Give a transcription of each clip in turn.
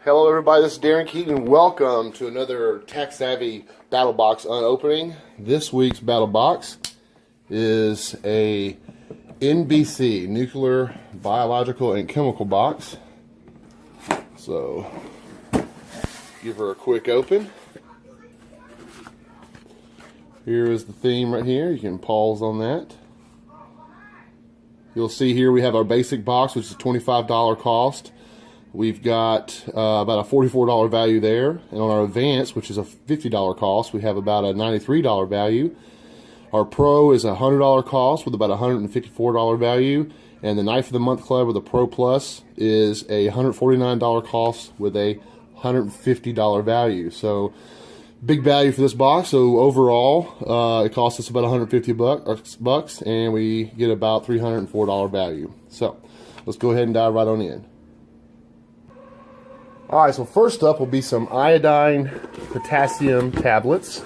Hello everybody, this is Darren Keaton. Welcome to another Tech Savvy Battle Box unopening. This week's Battle Box is a NBC, Nuclear, Biological, and Chemical box. So, give her a quick open. Here is the theme right here. You can pause on that. You'll see here we have our basic box, which is a $25 cost. We've got about a $44 value there, and on our Advanced, which is a $50 cost, we have about a $93 value. Our Pro is a $100 cost with about a $154 value, and the Knife of the Month Club with a Pro Plus is a $149 cost with a $150 value. So big value for this box. So overall, it costs us about 150 bucks, and we get about $304 value. So let's go ahead and dive right on in. Alright, so first up will be some iodine potassium tablets.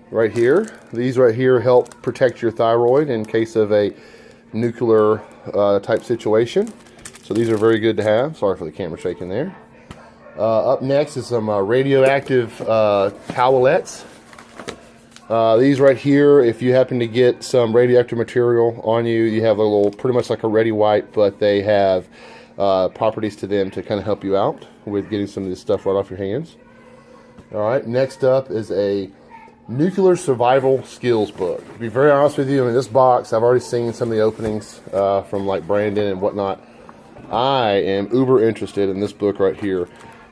Right here. These right here help protect your thyroid in case of a nuclear type situation. So these are very good to have. Sorry for the camera shaking there. Up next is some radioactive towelettes. These right here, if you happen to get some radioactive material on you, you have a little, pretty much like a Ready Wipe, but they have properties to them to kind of help you out with getting some of this stuff right off your hands. Alright, next up is a nuclear survival skills book. To be very honest with you, in this box, I've already seen some of the openings from like Brandon and whatnot. I am uber interested in this book right here.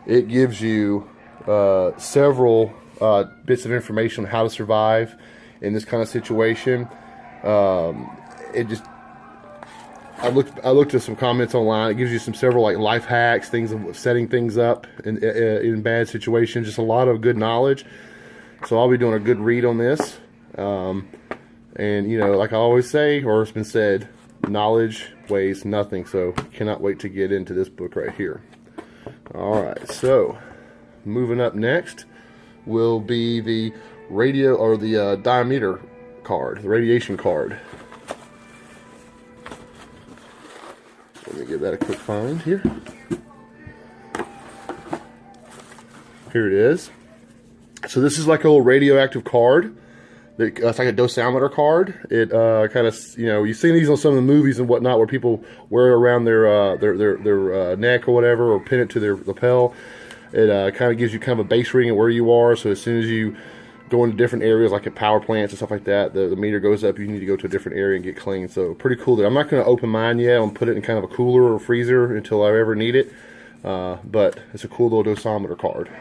It gives you several bits of information on how to survive in this kind of situation. I looked at some comments online. It gives you several like life hacks, things of setting things up in bad situations. Just a lot of good knowledge. So I'll be doing a good read on this. And you know, like I always say, or it's been said, knowledge weighs nothing. So cannot wait to get into this book right here. All right. So moving up next will be the radio or the diameter card, the radiation card. Let me give that a quick find here. Here it is. So this is like a little radioactive card. It's like a dosimeter card. It kind of, you know, you've seen these on some of the movies and whatnot where people wear it around their neck or whatever, or pin it to their lapel. It kind of gives you kind of a base reading of where you are. So as soon as you go into different areas, like at power plants and stuff like that, the meter goes up. You need to go to a different area and get clean. So pretty cool there. I'm not going to open mine yet. I'm going to put it in kind of a cooler or freezer until I ever need it. But it's a cool little dosimeter card.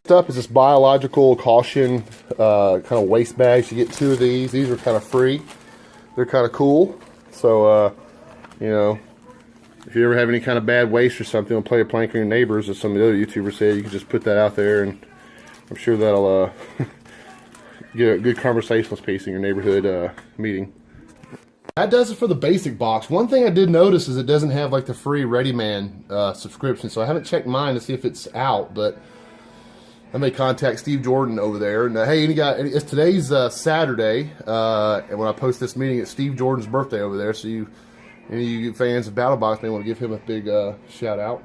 Next up is this biological caution kind of waste bags. You get 2 of these. These are kind of free. They're kind of cool. So, you know, if you ever have any kind of bad waste or something, or play a prank on your neighbors, as some of the other YouTubers said, you can just put that out there, and I'm sure that'll get a good conversational piece in your neighborhood meeting. That does it for the basic box. One thing I did notice is it doesn't have like the free ReadyMan subscription, so I haven't checked mine to see if it's out, but I may contact Steve Jordan over there. And hey, it's today's Saturday, and when I post this meeting, it's Steve Jordan's birthday over there, so any of you fans of BattleBox may want to give him a big shout out.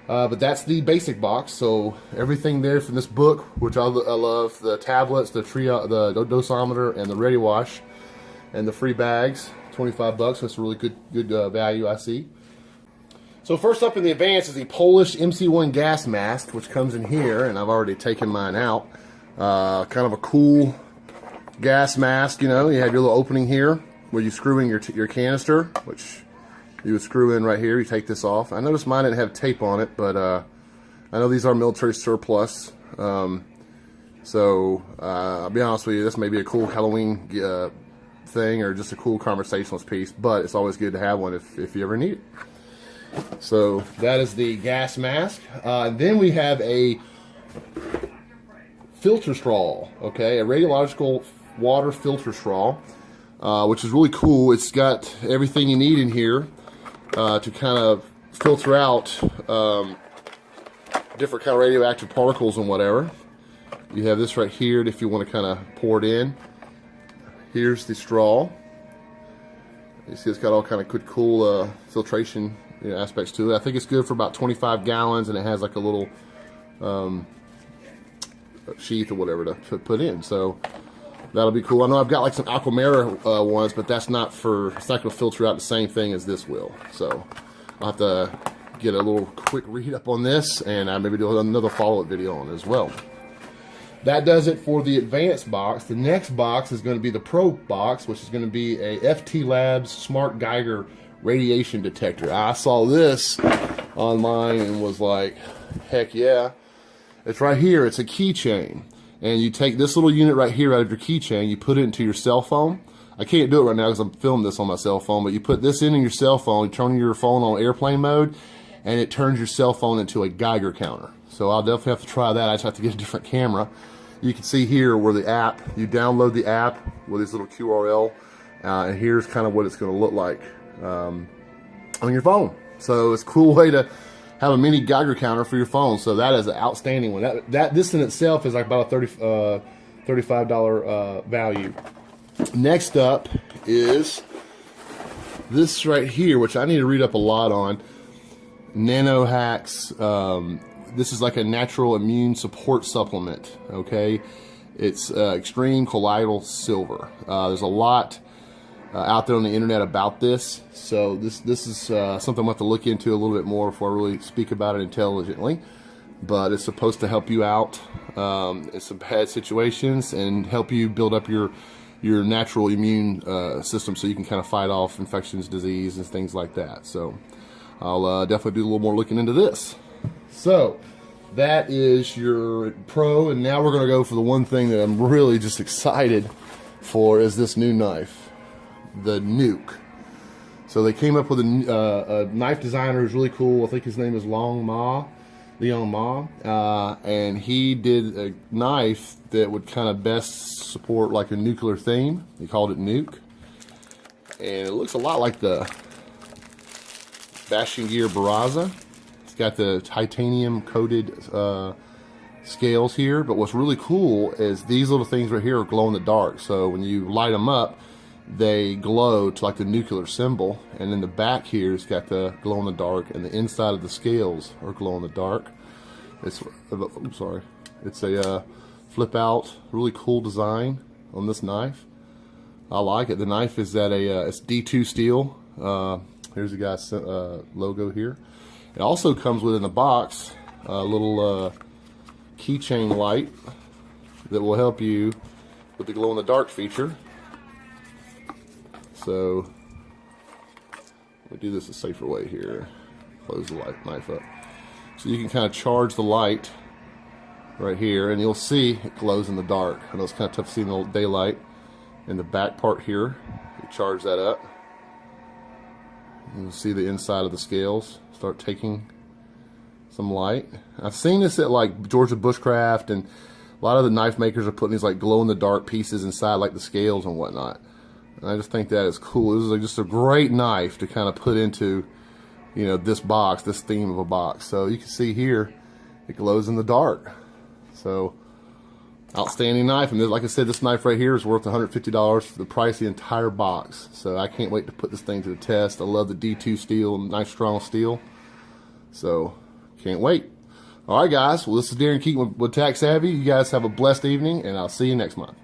But that's the basic box, so everything there from this book, which I love, the tablets, the dosimeter, and the Ready Wash, and the free bags, 25 bucks. That's a really good value, I see. So first up in the Advanced is the Polish MC1 gas mask, which comes in here, and I've already taken mine out. Kind of a cool gas mask, you know. You have your little opening here where you screw in your canister, which you would screw in right here. You take this off. I noticed mine didn't have tape on it, but I know these are military surplus. So I'll be honest with you, this may be a cool Halloween thing or just a cool conversationalist piece, but it's always good to have one if you ever need it. So that is the gas mask. Then we have a filter straw, okay, a radiological water filter straw, which is really cool. It's got everything you need in here to kind of filter out different kind of radioactive particles and whatever. You have this right here if you want to kind of pour it in. Here's the straw. You see it's got all kind of good, cool filtration, you know, aspects to it. I think it's good for about 25 gallons, and it has like a little sheath or whatever to put in. So that'll be cool. I know I've got like some Aquamera ones, but that's not for, it's not going to filter out the same thing as this will. So I'll have to get a little quick read up on this, and maybe do another follow-up video on it as well. That does it for the advanced box. The next box is going to be the Pro box, which is going to be a FT Labs Smart Geiger radiation detector. I saw this online and was like, heck yeah. It's right here. It's a keychain. And you take this little unit right here out of your keychain, you put it into your cell phone. I can't do it right now because I'm filming this on my cell phone, but you put this in your cell phone, you turn your phone on airplane mode, and it turns your cell phone into a Geiger counter. So I'll definitely have to try that. I just have to get a different camera. You can see here where the app, you download the app with this little QRL, and here's kind of what it's going to look like on your phone. So it's a cool way to have a mini Geiger counter for your phone. So that is an outstanding one. This in itself is like about a $35 value. Next up is this right here, which I need to read up a lot on. Nano Hacks. This is like a natural immune support supplement, okay? It's extreme colloidal silver. There's a lot out there on the internet about this, so this is something I'm going to have to look into a little bit more before I really speak about it intelligently. But it's supposed to help you out in some bad situations and help you build up your natural immune system, so you can kind of fight off infections, disease, and things like that. So I'll definitely do a little more looking into this. So that is your Pro, and now we're going to go for the one thing that I'm really just excited for, is this new knife, the Nuke. So they came up with a knife designer who's really cool. I think his name is Leon Ma, and he did a knife that would kind of best support like a nuclear theme. He called it Nuke, and it looks a lot like the Bashing Gear Barraza. It's got the titanium coated scales here, but what's really cool is these little things right here are glow in the dark. So when you light them up, they glow to like the nuclear symbol, and then the back here it's got the glow in the dark, and the inside of the scales are glow in the dark. It's a flip out, really cool design on this knife. I like it. The knife is at it's D2 steel. Here's the guy's logo here. It also comes within the box a little keychain light that will help you with the glow in the dark feature. So we'll do this a safer way here. Close the knife up. So you can kind of charge the light right here, and you'll see it glows in the dark. I know it's kind of tough to see in the daylight. In the back part here, you charge that up. You'll see the inside of the scales start taking some light. I've seen this at like Georgia Bushcraft, and a lot of the knife makers are putting these like glow in the dark pieces inside like the scales and whatnot. And I just think that is cool. This is like just a great knife to kind of put into, you know, this box, this theme of a box. So you can see here, it glows in the dark. So outstanding knife. And like I said, this knife right here is worth $150 for the price of the entire box. So I can't wait to put this thing to the test. I love the D2 steel, nice strong steel. So can't wait. All right, guys. Well, this is Darren Keaton with Tax Savvy. You guys have a blessed evening, and I'll see you next month.